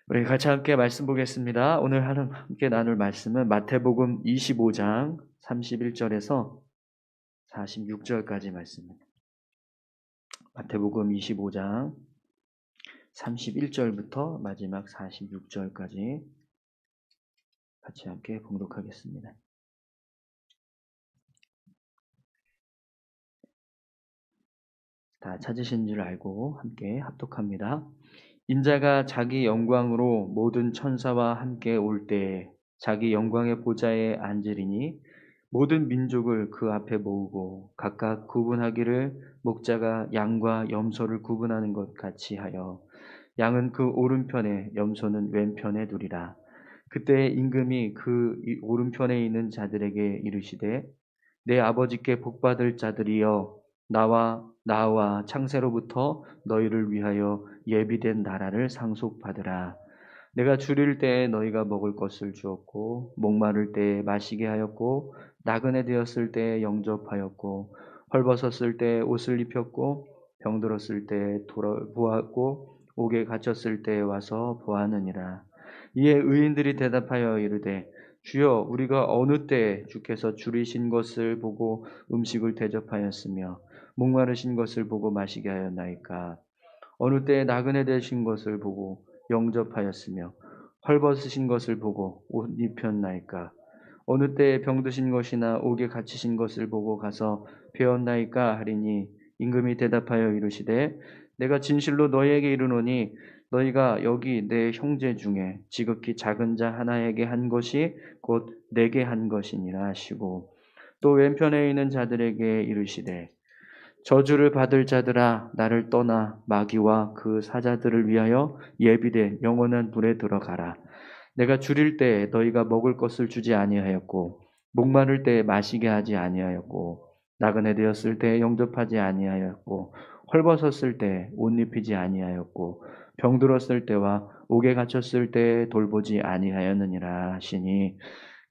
우리 같이 함께 말씀 보겠습니다. 오늘 함께 나눌 말씀은 마태복음 25장 31절에서 46절까지 말씀입니다. 마태복음 25장 31절부터 마지막 46절까지 같이 함께 봉독하겠습니다. 다 찾으신 줄 알고 함께 합독합니다. 인자가 자기 영광으로 모든 천사와 함께 올 때에 자기 영광의 보좌에 앉으리니 모든 민족을 그 앞에 모으고 각각 구분하기를 목자가 양과 염소를 구분하는 것 같이 하여 양은 그 오른편에 염소는 왼편에 두리라. 그때 임금이 그 오른편에 있는 자들에게 이르시되 내 아버지께 복받을 자들이여 나와 창세로부터 너희를 위하여 예비된 나라를 상속받으라. 내가 줄일 때에 너희가 먹을 것을 주었고 목마를 때에 마시게 하였고 나그네 되었을 때에 영접하였고 헐벗었을 때에 옷을 입혔고 병들었을 때에 보았고 옥에 갇혔을 때에 와서 보았느니라. 이에 의인들이 대답하여 이르되 주여 우리가 어느 때에 주께서 줄이신 것을 보고 음식을 대접하였으며 목마르신 것을 보고 마시게 하였나이까. 어느 때에 나그네 되신 것을 보고 영접하였으며 헐벗으신 것을 보고 옷 입혔나이까. 어느 때에 병드신 것이나 옥에 갇히신 것을 보고 가서 배웠나이까 하리니 임금이 대답하여 이르시되 내가 진실로 너희에게 이르노니 너희가 여기 내 형제 중에 지극히 작은 자 하나에게 한 것이 곧 내게 한 것이니라 하시고 또 왼편에 있는 자들에게 이르시되 저주를 받을 자들아 나를 떠나 마귀와 그 사자들을 위하여 예비된 영원한 불에 들어가라. 내가 줄일 때에 너희가 먹을 것을 주지 아니하였고 목마를 때에 마시게 하지 아니하였고 나그네 되었을 때에 영접하지 아니하였고 헐벗었을 때에 옷 입히지 아니하였고 병들었을 때와 옥에 갇혔을 때에 돌보지 아니하였느니라 하시니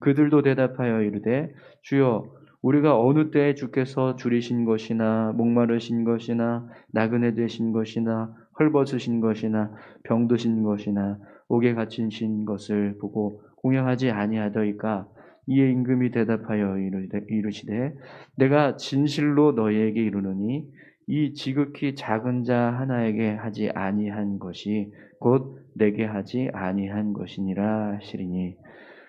그들도 대답하여 이르되 주여 우리가 어느 때에 주께서 줄이신 것이나 목마르신 것이나 나그네 되신 것이나 헐벗으신 것이나 병드신 것이나 옥에 갇히신 것을 보고 공양하지 아니하더이까. 이에 임금이 대답하여 이르시되 내가 진실로 너희에게 이르노니 이 지극히 작은 자 하나에게 하지 아니한 것이 곧 내게 하지 아니한 것이니라 하시리니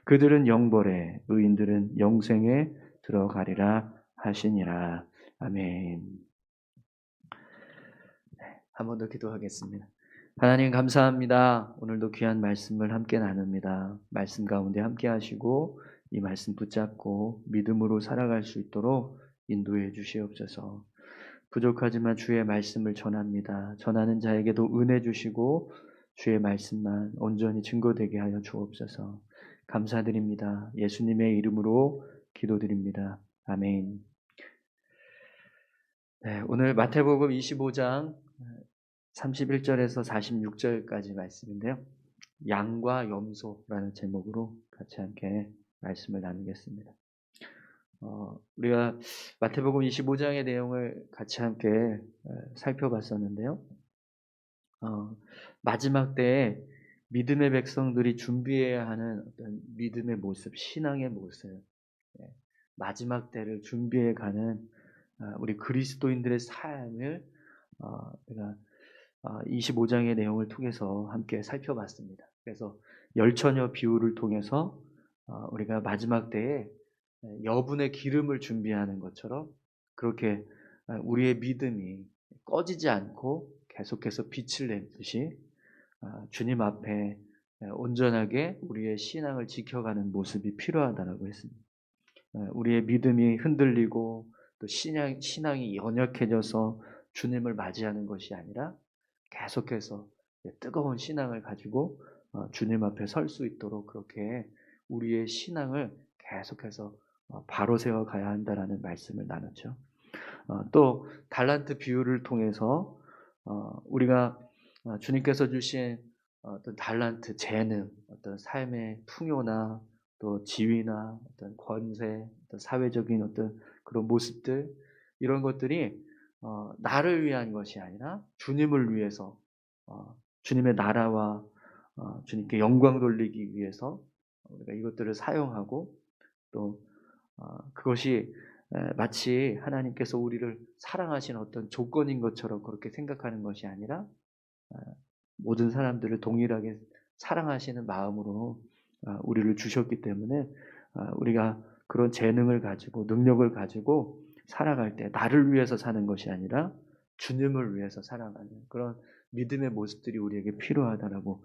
그들은 영벌에 의인들은 영생에 들어가리라 하시니라. 아멘. 한 번 더 기도하겠습니다. 하나님 감사합니다. 오늘도 귀한 말씀을 함께 나눕니다. 말씀 가운데 함께 하시고 이 말씀 붙잡고 믿음으로 살아갈 수 있도록 인도해 주시옵소서. 부족하지만 주의 말씀을 전합니다. 전하는 자에게도 은혜 주시고 주의 말씀만 온전히 증거되게 하여 주옵소서. 감사드립니다. 예수님의 이름으로 기도드립니다. 아멘. 네, 오늘 마태복음 25장 31절에서 46절까지 말씀인데요. 양과 염소라는 제목으로 같이 함께 말씀을 나누겠습니다. 우리가 마태복음 25장의 내용을 같이 함께 살펴봤었는데요. 마지막 때에 믿음의 백성들이 준비해야 하는 어떤 믿음의 모습, 신앙의 모습, 예, 마지막 때를 준비해 가는 우리 그리스도인들의 삶을 우리가 25장의 내용을 통해서 함께 살펴봤습니다. 그래서 열처녀 비유를 통해서 우리가 마지막 때에 여분의 기름을 준비하는 것처럼 그렇게 우리의 믿음이 꺼지지 않고 계속해서 빛을 내듯이 주님 앞에 온전하게 우리의 신앙을 지켜가는 모습이 필요하다고 했습니다. 우리의 믿음이 흔들리고 또 신앙이 연약해져서 주님을 맞이하는 것이 아니라 계속해서 뜨거운 신앙을 가지고 주님 앞에 설 수 있도록 그렇게 우리의 신앙을 계속해서 바로 세워 가야 한다라는 말씀을 나눴죠. 또 달란트 비유를 통해서 우리가 주님께서 주신 어떤 달란트, 재능, 어떤 삶의 풍요나 또 지위나 어떤 권세, 어떤 사회적인 어떤 그런 모습들 이런 것들이 나를 위한 것이 아니라 주님을 위해서 주님의 나라와 주님께 영광 돌리기 위해서 우리가 이것들을 사용하고 또 그것이 마치 하나님께서 우리를 사랑하시는 어떤 조건인 것처럼 그렇게 생각하는 것이 아니라 모든 사람들을 동일하게 사랑하시는 마음으로 우리를 주셨기 때문에 우리가 그런 재능을 가지고 능력을 가지고 살아갈 때 나를 위해서 사는 것이 아니라 주님을 위해서 살아가는 그런 믿음의 모습들이 우리에게 필요하다라고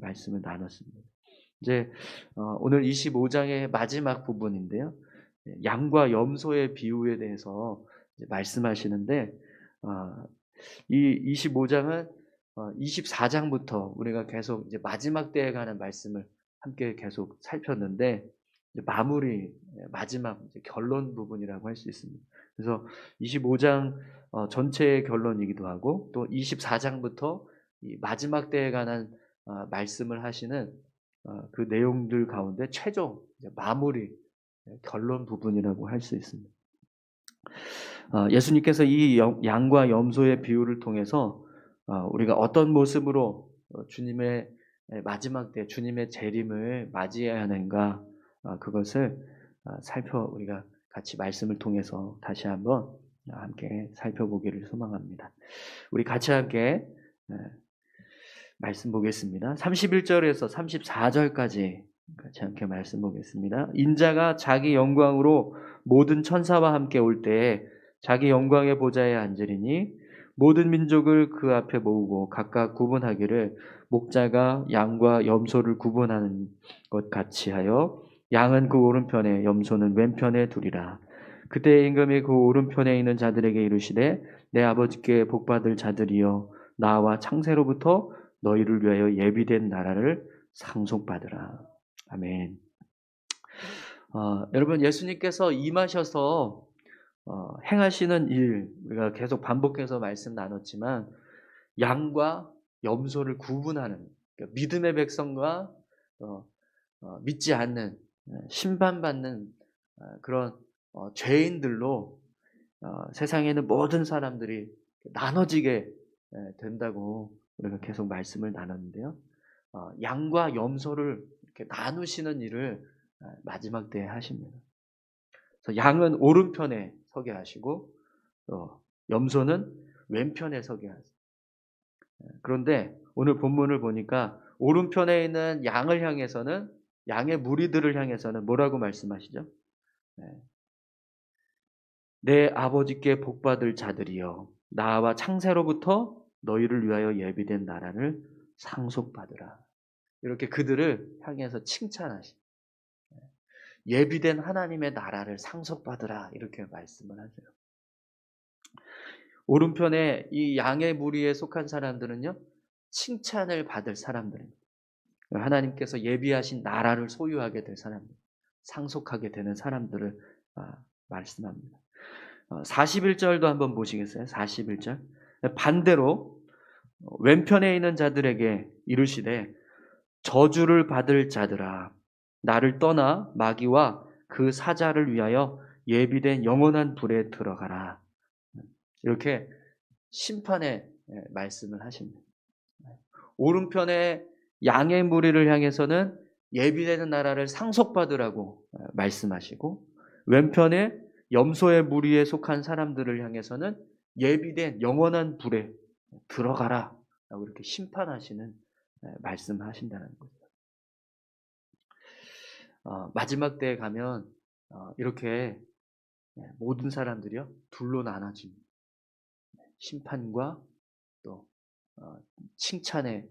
말씀을 나눴습니다. 이제 오늘 25장의 마지막 부분인데요. 양과 염소의 비유에 대해서 말씀하시는데 이 25장은 24장부터 우리가 계속 이제 마지막 때에 관한 말씀을 함께 계속 살폈는데 마무리 마지막 이제 결론 부분이라고 할 수 있습니다. 그래서 25장 전체의 결론이기도 하고 또 24장부터 이 마지막 때에 관한 말씀을 하시는 그 내용들 가운데 최종 마무리 결론 부분이라고 할 수 있습니다. 예수님께서 이 양과 염소의 비유를 통해서 우리가 어떤 모습으로 주님의 마지막 때 주님의 재림을 맞이해야 하는가 그것을 우리가 같이 말씀을 통해서 다시 한번 함께 살펴보기를 소망합니다. 우리 같이 함께 말씀 보겠습니다. 31절에서 34절까지 같이 함께 말씀 보겠습니다. 인자가 자기 영광으로 모든 천사와 함께 올 때에 자기 영광의 보좌에 앉으리니 모든 민족을 그 앞에 모으고 각각 구분하기를 목자가 양과 염소를 구분하는 것 같이 하여 양은 그 오른편에 염소는 왼편에 두리라. 그때 임금이 그 오른편에 있는 자들에게 이르시되 내 아버지께 복받을 자들이여 나와 창세로부터 너희를 위하여 예비된 나라를 상속받으라. 아멘. 여러분 예수님께서 임하셔서 행하시는 일 우리가 계속 반복해서 말씀 나눴지만 양과 염소를 구분하는 그러니까 믿음의 백성과 믿지 않는 심판받는 그런 죄인들로 세상에는 모든 사람들이 나눠지게 된다고 우리가 계속 말씀을 나눴는데요. 양과 염소를 이렇게 나누시는 일을 마지막 때에 하십니다. 그래서 양은 오른편에 서게 하시고 염소는 왼편에 서게 하세요. 그런데 오늘 본문을 보니까 오른편에 있는 양을 향해서는 양의 무리들을 향해서는 뭐라고 말씀하시죠? 내 아버지께 복받을 자들이여 나와 창세로부터 너희를 위하여 예비된 나라를 상속받으라. 이렇게 그들을 향해서 칭찬하시. 예비된 하나님의 나라를 상속받으라 이렇게 말씀을 하세요. 오른편에 이 양의 무리에 속한 사람들은요 칭찬을 받을 사람들입니다. 하나님께서 예비하신 나라를 소유하게 될 사람들, 상속하게 되는 사람들을 말씀합니다. 41절도 한번 보시겠어요? 41절. 반대로 왼편에 있는 자들에게 이르시되 저주를 받을 자들아 나를 떠나 마귀와 그 사자를 위하여 예비된 영원한 불에 들어가라. 이렇게 심판의 말씀을 하십니다. 오른편에 양의 무리를 향해서는 예비되는 나라를 상속받으라고 말씀하시고 왼편에 염소의 무리에 속한 사람들을 향해서는 예비된 영원한 불에 들어가라 라고 이렇게 심판하시는 말씀하신다는 거죠. 마지막 때에 가면 이렇게 모든 사람들이요 둘로 나눠집니다. 심판과 또 칭찬의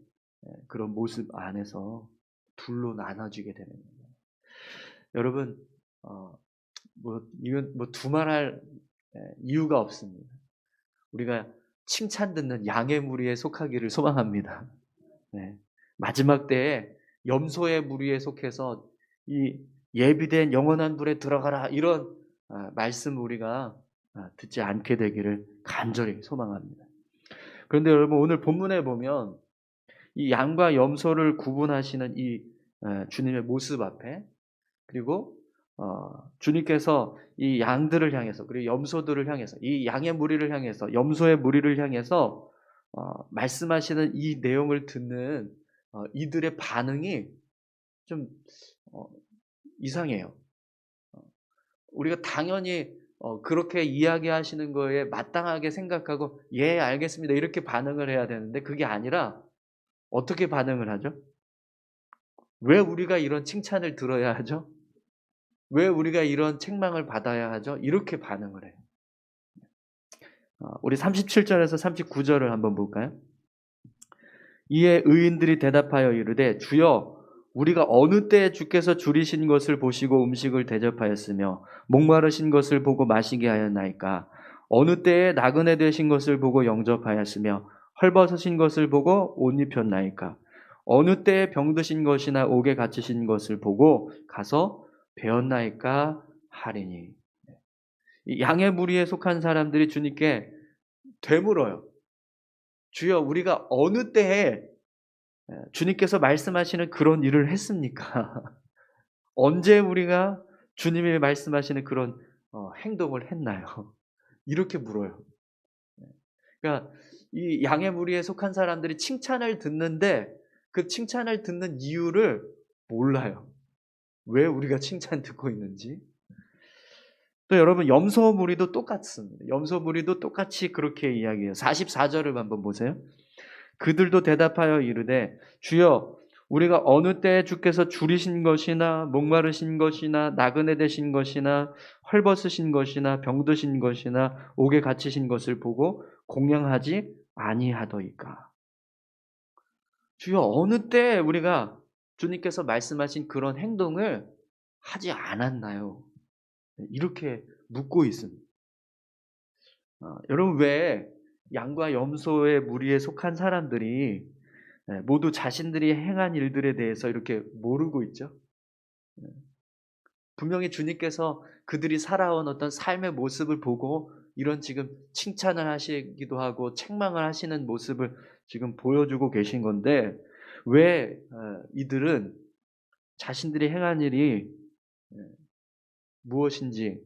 그런 모습 안에서 둘로 나눠지게 되는 거예요. 여러분 이건 두말할 이유가 없습니다. 우리가 칭찬 듣는 양의 무리에 속하기를 소망합니다. 네. 마지막 때에 염소의 무리에 속해서 이 예비된 영원한 불에 들어가라 이런 말씀 우리가 듣지 않게 되기를 간절히 소망합니다. 그런데 여러분 오늘 본문에 보면 이 양과 염소를 구분하시는 이 주님의 모습 앞에 그리고 주님께서 이 양들을 향해서 그리고 염소들을 향해서 이 양의 무리를 향해서 염소의 무리를 향해서 말씀하시는 이 내용을 듣는 이들의 반응이 좀 이상해요. 우리가 당연히 그렇게 이야기하시는 거에 마땅하게 생각하고 "예 알겠습니다." 이렇게 반응을 해야 되는데 그게 아니라 어떻게 반응을 하죠? 왜 우리가 이런 칭찬을 들어야 하죠? 왜 우리가 이런 책망을 받아야 하죠? 이렇게 반응을 해요. 우리 37절에서 39절을 한번 볼까요? 이에 의인들이 대답하여 이르되 주여 우리가 어느 때에 주께서 줄이신 것을 보시고 음식을 대접하였으며 목마르신 것을 보고 마시게 하였나이까 어느 때에 나그네 되신 것을 보고 영접하였으며 헐벗으신 것을 보고 옷 입혔나이까 어느 때에 병드신 것이나 옥에 갇히신 것을 보고 가서 배웠나이까 하리니. 이 양의 무리에 속한 사람들이 주님께 되물어요. 주여 우리가 어느 때에 주님께서 말씀하시는 그런 일을 했습니까? 언제 우리가 주님이 말씀하시는 그런 행동을 했나요? 이렇게 물어요. 그러니까 이 양의 무리에 속한 사람들이 칭찬을 듣는데 그 칭찬을 듣는 이유를 몰라요. 왜 우리가 칭찬 듣고 있는지. 또 여러분 염소 무리도 똑같습니다. 염소 무리도 똑같이 그렇게 이야기해요. 44절을 한번 보세요. 그들도 대답하여 이르되 주여 우리가 어느 때에 주께서 줄이신 것이나 목마르신 것이나 나그네 되신 것이나 헐벗으신 것이나 병드신 것이나 옥에 갇히신 것을 보고 공양하지 아니하더이까. 주여 어느 때에 우리가 주님께서 말씀하신 그런 행동을 하지 않았나요? 이렇게 묻고 있습니다. 여러분 왜 양과 염소의 무리에 속한 사람들이 모두 자신들이 행한 일들에 대해서 이렇게 모르고 있죠? 분명히 주님께서 그들이 살아온 어떤 삶의 모습을 보고 이런 지금 칭찬을 하시기도 하고 책망을 하시는 모습을 지금 보여주고 계신 건데 왜 이들은 자신들이 행한 일이 무엇인지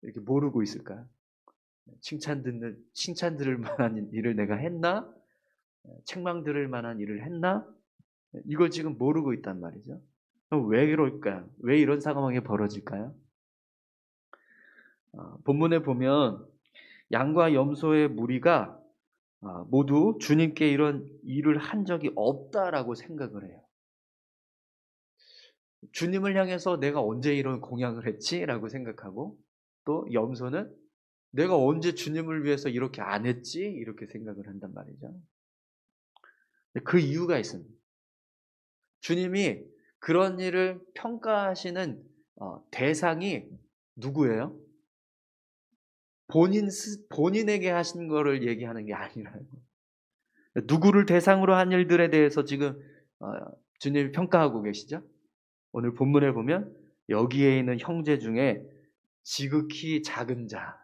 이렇게 모르고 있을까요? 칭찬 들을 만한 일을 내가 했나? 책망 들을 만한 일을 했나? 이걸 지금 모르고 있단 말이죠. 그럼 왜 그럴까요? 왜 이런 상황이 벌어질까요? 본문에 보면 양과 염소의 무리가 모두 주님께 이런 일을 한 적이 없다라고 생각을 해요. 주님을 향해서 내가 언제 이런 공양을 했지? 라고 생각하고 또 염소는 내가 언제 주님을 위해서 이렇게 안 했지? 이렇게 생각을 한단 말이죠. 그 이유가 있습니다. 주님이 그런 일을 평가하시는 대상이 누구예요? 본인에게 하신 거를 얘기하는 게 아니라요. 누구를 대상으로 한 일들에 대해서 지금 주님이 평가하고 계시죠? 오늘 본문에 보면 여기에 있는 형제 중에 지극히 작은 자,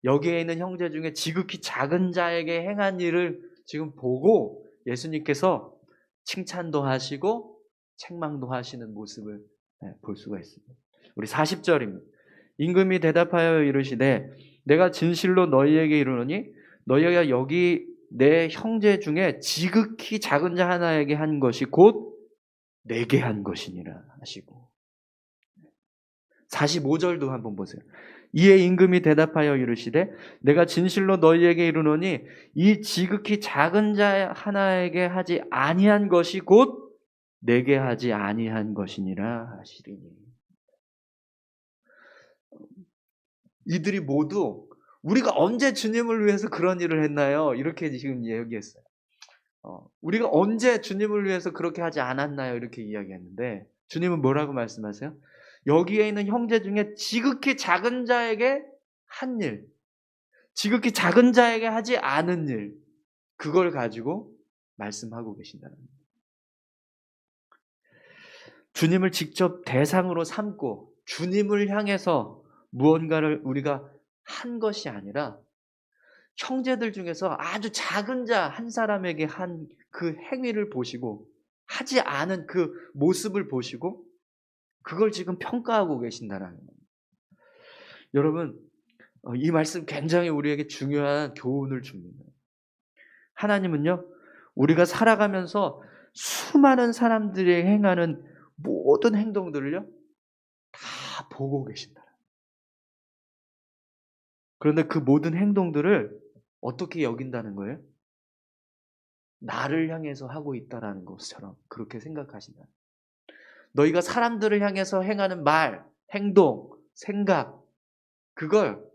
여기에 있는 형제 중에 지극히 작은 자에게 행한 일을 지금 보고 예수님께서 칭찬도 하시고 책망도 하시는 모습을 볼 수가 있습니다. 우리 40절입니다. 임금이 대답하여 이르시되 내가 진실로 너희에게 이르노니 너희가 여기 내 형제 중에 지극히 작은 자 하나에게 한 것이 곧 내게 한 것이니라 하시고 45절도 한번 보세요. 이에 임금이 대답하여 이르시되 내가 진실로 너희에게 이르노니 이 지극히 작은 자 하나에게 하지 아니한 것이 곧 내게 하지 아니한 것이니라 하시리니. 이들이 모두 우리가 언제 주님을 위해서 그런 일을 했나요? 이렇게 지금 얘기했어요. 우리가 언제 주님을 위해서 그렇게 하지 않았나요? 이렇게 이야기했는데 주님은 뭐라고 말씀하세요? 여기에 있는 형제 중에 지극히 작은 자에게 한 일, 지극히 작은 자에게 하지 않은 일, 그걸 가지고 말씀하고 계신다는 거예요. 주님을 직접 대상으로 삼고 주님을 향해서 무언가를 우리가 한 것이 아니라 형제들 중에서 아주 작은 자 한 사람에게 한 그 행위를 보시고 하지 않은 그 모습을 보시고 그걸 지금 평가하고 계신다는 거예요. 여러분 이 말씀 굉장히 우리에게 중요한 교훈을 줍니다. 하나님은요 우리가 살아가면서 수많은 사람들이 행하는 모든 행동들을요, 다 보고 계신다. 그런데 그 모든 행동들을 어떻게 여긴다는 거예요? 나를 향해서 하고 있다라는 것처럼 그렇게 생각하신다. 너희가 사람들을 향해서 행하는 말, 행동, 생각, 그걸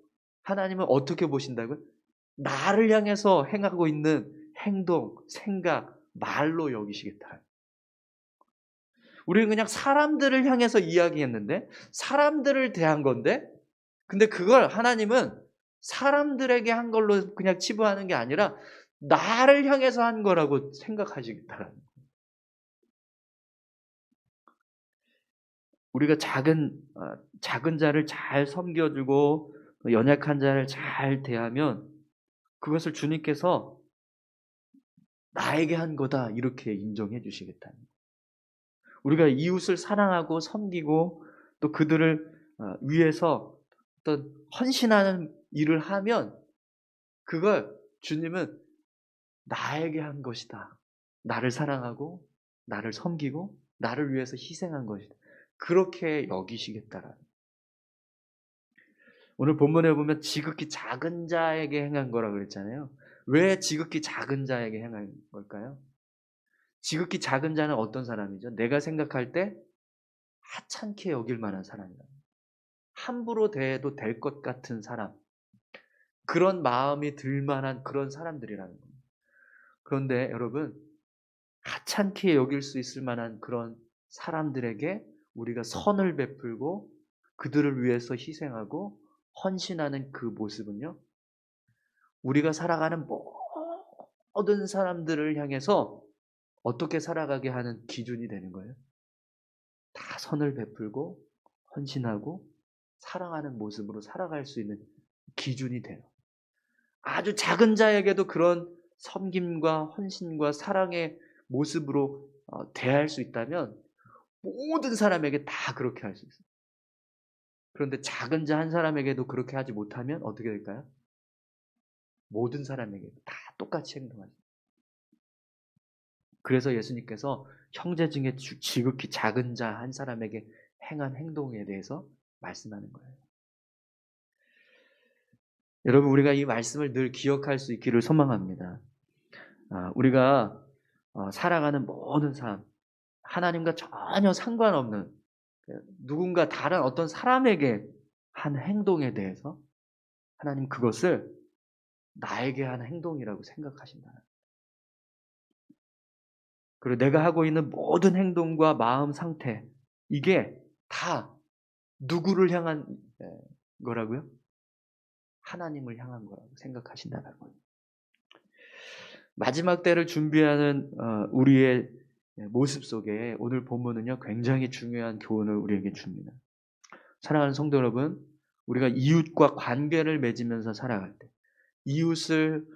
하나님은 어떻게 보신다고요? 나를 향해서 행하고 있는 행동, 생각, 말로 여기시겠다. 우리는 그냥 사람들을 향해서 이야기했는데, 사람들을 대한 건데, 근데 그걸 하나님은 사람들에게 한 걸로 그냥 치부하는 게 아니라 나를 향해서 한 거라고 생각하시겠다라는 거예요. 우리가 작은 자를 잘 섬겨주고 연약한 자를 잘 대하면 그것을 주님께서 나에게 한 거다 이렇게 인정해 주시겠다는 거예요. 우리가 이웃을 사랑하고 섬기고 또 그들을 위해서 어떤 헌신하는 일을 하면 그걸 주님은 나에게 한 것이다. 나를 사랑하고 나를 섬기고 나를 위해서 희생한 것이다. 그렇게 여기시겠다라는. 오늘 본문에 보면 지극히 작은 자에게 행한 거라고 그랬잖아요. 왜 지극히 작은 자에게 행한 걸까요? 지극히 작은 자는 어떤 사람이죠? 내가 생각할 때 하찮게 여길 만한 사람이다. 함부로 대해도 될 것 같은 사람. 그런 마음이 들 만한 그런 사람들이라는 겁니다. 그런데 여러분, 하찮게 여길 수 있을 만한 그런 사람들에게 우리가 선을 베풀고 그들을 위해서 희생하고 헌신하는 그 모습은요, 우리가 살아가는 모든 사람들을 향해서 어떻게 살아가게 하는 기준이 되는 거예요. 다 선을 베풀고 헌신하고 사랑하는 모습으로 살아갈 수 있는 기준이 돼요. 아주 작은 자에게도 그런 섬김과 헌신과 사랑의 모습으로 대할 수 있다면 모든 사람에게 다 그렇게 할 수 있어요. 그런데 작은 자 한 사람에게도 그렇게 하지 못하면 어떻게 될까요? 모든 사람에게 다 똑같이 행동하죠. 그래서 예수님께서 형제 중에 지극히 작은 자 한 사람에게 행한 행동에 대해서 말씀하는 거예요. 여러분, 우리가 이 말씀을 늘 기억할 수 있기를 소망합니다. 우리가 살아가는 모든 삶, 하나님과 전혀 상관없는 누군가 다른 어떤 사람에게 한 행동에 대해서 하나님 그것을 나에게 한 행동이라고 생각하신다. 그리고 내가 하고 있는 모든 행동과 마음 상태, 이게 다 누구를 향한 거라고요? 하나님을 향한 거라고 생각하신다는 거예요. 마지막 때를 준비하는 우리의 모습 속에 오늘 본문은요, 굉장히 중요한 교훈을 우리에게 줍니다. 사랑하는 성도 여러분, 우리가 이웃과 관계를 맺으면서 살아갈 때 이웃을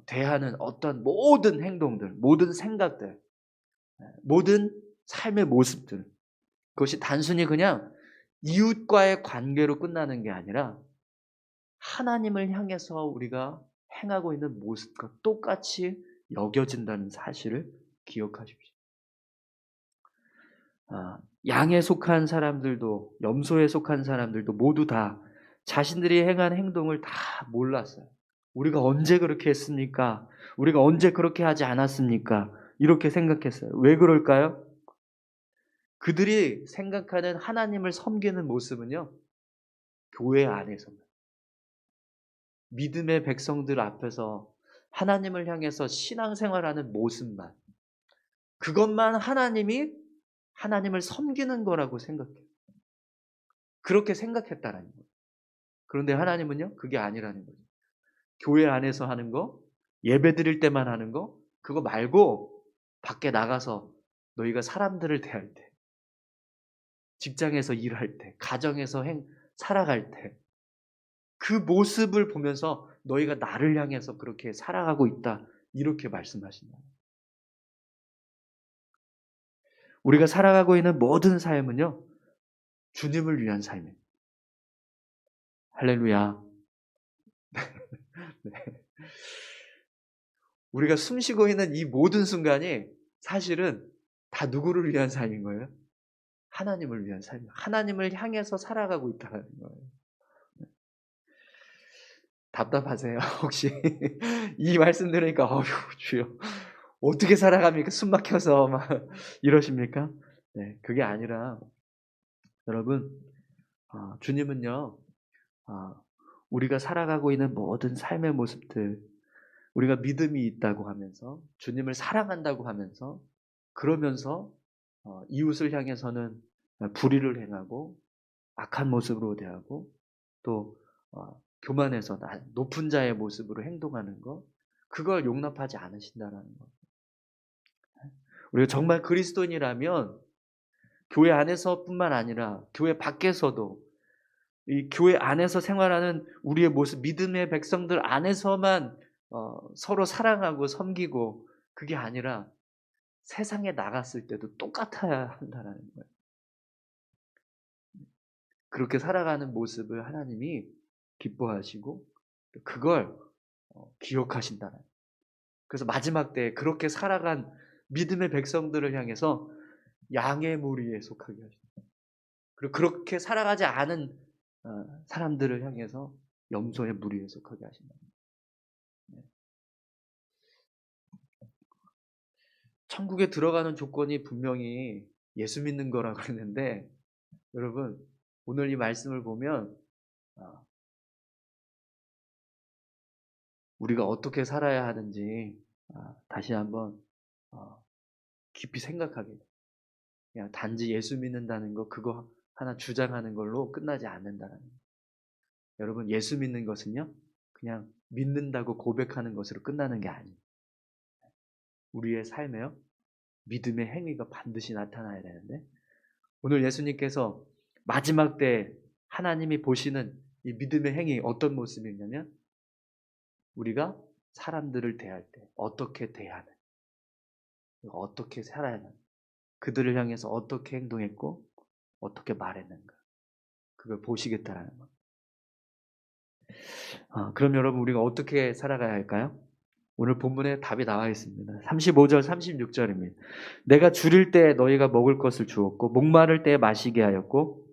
대하는 어떤 모든 행동들, 모든 생각들, 모든 삶의 모습들, 그것이 단순히 그냥 이웃과의 관계로 끝나는 게 아니라 하나님을 향해서 우리가 행하고 있는 모습과 똑같이 여겨진다는 사실을 기억하십시오. 양에 속한 사람들도 염소에 속한 사람들도 모두 다 자신들이 행한 행동을 다 몰랐어요. 우리가 언제 그렇게 했습니까? 우리가 언제 그렇게 하지 않았습니까? 이렇게 생각했어요. 왜 그럴까요? 그들이 생각하는 하나님을 섬기는 모습은요, 교회 안에서만, 믿음의 백성들 앞에서 하나님을 향해서 신앙생활하는 모습만, 그것만 하나님을 섬기는 거라고 생각해요. 그렇게 생각했다라는 거예요. 그런데 하나님은요, 그게 아니라는 거죠. 교회 안에서 하는 거, 예배 드릴 때만 하는 거, 그거 말고 밖에 나가서 너희가 사람들을 대할 때, 직장에서 일할 때, 가정에서 살아갈 때, 그 모습을 보면서 너희가 나를 향해서 그렇게 살아가고 있다. 이렇게 말씀하신다. 우리가 살아가고 있는 모든 삶은요, 주님을 위한 삶이에요. 할렐루야. 네. 우리가 숨쉬고 있는 이 모든 순간이 사실은 다 누구를 위한 삶인 거예요? 하나님을 위한 삶. 하나님을 향해서 살아가고 있다는 거예요. 답답하세요? 혹시 이 말씀 들으니까 어휴 주여 어떻게 살아갑니까? 숨 막혀서 막 이러십니까? 네, 그게 아니라 여러분 주님은요 우리가 살아가고 있는 모든 삶의 모습들 우리가 믿음이 있다고 하면서 주님을 사랑한다고 하면서 그러면서 이웃을 향해서는 불의를 행하고 악한 모습으로 대하고 또 교만해서 높은 자의 모습으로 행동하는 것 그걸 용납하지 않으신다라는 것. 우리가 정말 그리스도인이라면 교회 안에서뿐만 아니라 교회 밖에서도 이 교회 안에서 생활하는 우리의 모습, 믿음의 백성들 안에서만 서로 사랑하고 섬기고 그게 아니라 세상에 나갔을 때도 똑같아야 한다는 거예요. 그렇게 살아가는 모습을 하나님이 기뻐하시고 그걸 기억하신다는 거예요. 그래서 마지막 때에 그렇게 살아간 믿음의 백성들을 향해서 양의 무리에 속하게 하신다. 그리고 그렇게 살아가지 않은 사람들을 향해서 염소의 무리에 속하게 하신다. 천국에 들어가는 조건이 분명히 예수 믿는 거라고 그랬는데 여러분 오늘 이 말씀을 보면 우리가 어떻게 살아야 하는지 다시 한번 깊이 생각하게 돼요. 그냥 단지 예수 믿는다는 거 그거 하나 주장하는 걸로 끝나지 않는다는 거예요. 여러분 예수 믿는 것은요 그냥 믿는다고 고백하는 것으로 끝나는 게 아니에요. 우리의 삶에요 믿음의 행위가 반드시 나타나야 되는데 오늘 예수님께서 마지막 때 하나님이 보시는 이 믿음의 행위 어떤 모습이냐면 우리가 사람들을 대할 때 어떻게 대하는 어떻게 살아야 하는 그들을 향해서 어떻게 행동했고 어떻게 말했는가 그걸 보시겠다라는 것. 그럼 여러분 우리가 어떻게 살아가야 할까요? 오늘 본문에 답이 나와 있습니다. 35절 36절입니다. 내가 줄일 때 너희가 먹을 것을 주었고 목마를 때 마시게 하였고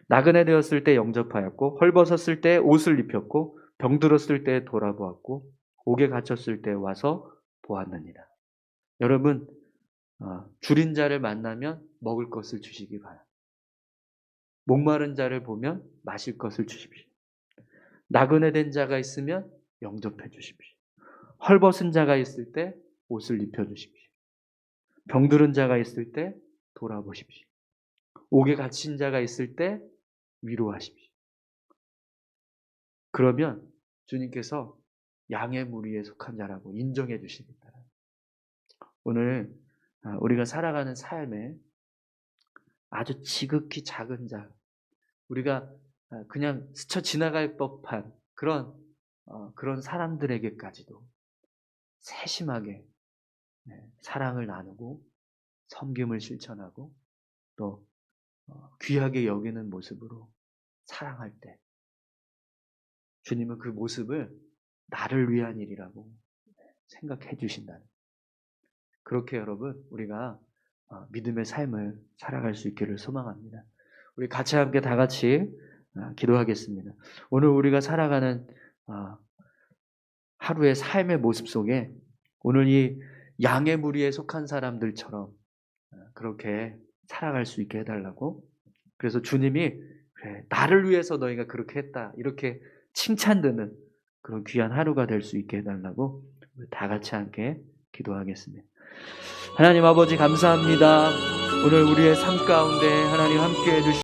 나그네 되었을 때 영접하였고 헐벗었을 때 옷을 입혔고 병들었을 때 돌아보았고 옥에 갇혔을 때 와서 보았느니라. 여러분 줄인 자를 만나면 먹을 것을 주시기 바랍니다. 목마른 자를 보면 마실 것을 주십시오. 나그네 된 자가 있으면 영접해 주십시오. 헐벗은 자가 있을 때 옷을 입혀 주십시오. 병들은 자가 있을 때 돌아보십시오. 옥에 갇힌 자가 있을 때 위로하십시오. 그러면 주님께서 양의 무리에 속한 자라고 인정해 주십니다. 오늘 우리가 살아가는 삶에 아주 지극히 작은 자, 우리가 그냥 스쳐 지나갈 법한 그런 사람들에게까지도 세심하게 사랑을 나누고 섬김을 실천하고 또 귀하게 여기는 모습으로 사랑할 때 주님은 그 모습을 나를 위한 일이라고 생각해 주신다는 그렇게 여러분 우리가 믿음의 삶을 살아갈 수 있기를 소망합니다. 우리 같이 함께 다 같이 기도하겠습니다. 오늘 우리가 살아가는 하루의 삶의 모습 속에 오늘 이 양의 무리에 속한 사람들처럼 그렇게 살아갈 수 있게 해달라고 그래서 주님이 그래, 나를 위해서 너희가 그렇게 했다 이렇게 칭찬드는 그런 귀한 하루가 될 수 있게 해달라고 다 같이 함께 기도하겠습니다. 하나님 아버지 감사합니다. 오늘 우리의 삶 가운데 하나님 함께 해주시